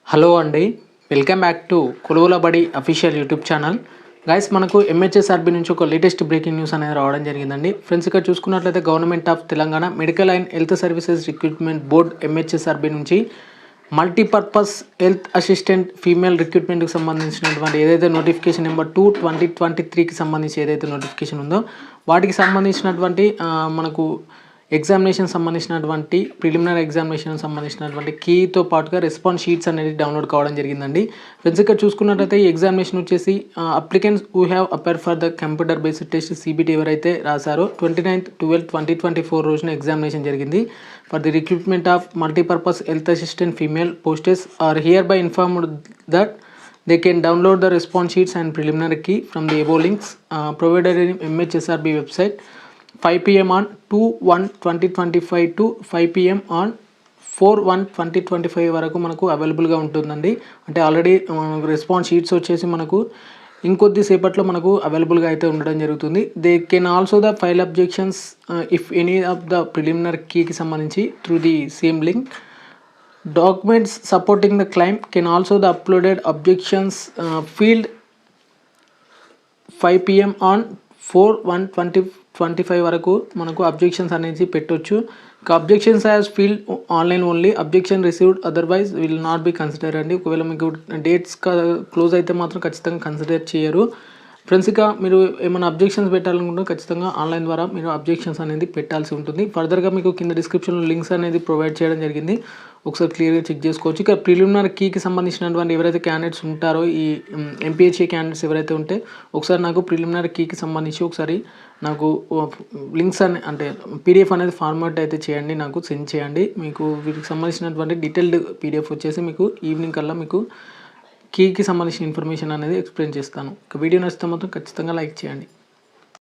Hello అండి, welcome back to కొలువుల బడి official YouTube channel. Guys, మనకు ఎంహెచ్ఎస్ఆర్బీ నుంచి ఒక లేటెస్ట్ బ్రేకింగ్ న్యూస్ అనేది రావడం జరిగిందండి. ఫ్రెండ్స్, ఇక్కడ చూసుకున్నట్లయితే government of Telangana medical and health services recruitment board MHSRB నుంచి మల్టీపర్పస్ హెల్త్ అసిస్టెంట్ ఫీమేల్ రిక్రూట్మెంట్కి సంబంధించినటువంటి ఏదైతే నోటిఫికేషన్ నెంబర్ 2/2023కి సంబంధించి ఏదైతే నోటిఫికేషన్ ఉందో వాటికి సంబంధించినటువంటి మనకు ఎగ్జామినేషన్ సంబంధించినటువంటి ప్రిలిమినరీ ఎగ్జామినేషన్ సంబంధించినటువంటి కీతో పాటుగా రెస్పాన్స్ షీట్స్ అనేది డౌన్లోడ్ కావడం జరిగిందండి. ఫ్రెండ్స్, ఇక్కడ చూసుకున్నట్లయితే ఈ ఎగ్జామినేషన్ వచ్చేసి applicants who have appear for the computer based test CBT ఎవరైతే రాశారో 29/12/2024 రోజున ఎగ్జామినేషన్ జరిగింది. For the recruitment of multipurpose health assistant female posts are hereby informed that they can download the response sheets and preliminary key from the above links provided in MHSRB website 5 PM on 2/1/2025 to 5 PM on 4/1/2025 వరకు మనకు అవైలబుల్గా ఉంటుందండి. అంటే already response sheets వచ్చేసి మనకు ఇంకొద్ది సేపట్లో మనకు అవైలబుల్గా అయితే ఉండడం జరుగుతుంది. They can also the file objections if any of the preliminary కీకి సంబంధించి through the same link. Documents supporting the claim can also the uploaded objections field 5 PM on 4/1/2025 వరకు మనకు అబ్జెక్షన్స్ అనేది పెట్టొచ్చు. Objections as field online only, objection received otherwise will not be consider అండి. ఒకవేళ మీకు dates close అయితే మాత్రం ఖచ్చితంగా కన్సిడర్ చేయరు. ఫ్రెండ్స్, ఇక మీరు ఏమైనా అబ్జెక్షన్స్ పెట్టాలనుకుంటే ఖచ్చితంగా ఆన్లైన్ ద్వారా మీరు అబ్జెక్షన్స్ అనేది పెట్టాల్సి ఉంటుంది. ఫర్దర్గా మీకు కింద డిస్క్రిప్షన్లో లింక్స్ అనేది ప్రొవైడ్ చేయడం జరిగింది, ఒకసారి క్లియర్గా చెక్ చేసుకోవచ్చు. ఇక ప్రిలిమినరీ కీకి సంబంధించినటువంటి ఎవరైతే క్యాండిడేట్స్ ఉంటారో, ఈ MPHA క్యాండిడేట్స్ ఎవరైతే ఉంటే ఒకసారి నాకు ప్రిలిమినరీ కీకి సంబంధించి ఒకసారి నాకు లింక్స్ అంటే PDF అనేది ఫార్మాట్ అయితే చేయండి, నాకు సెండ్ చేయండి. మీకు వీటికి సంబంధించినటువంటి డీటెయిల్డ్ PDF వచ్చేసి మీకు ఈవినింగ్ కల్లా మీకు కీకి సంబంధించిన ఇన్ఫర్మేషన్ అనేది ఎక్స్ప్లెయిన్ చేస్తాను. వీడియో నచ్చితే మాత్రం ఖచ్చితంగా లైక్ చేయండి.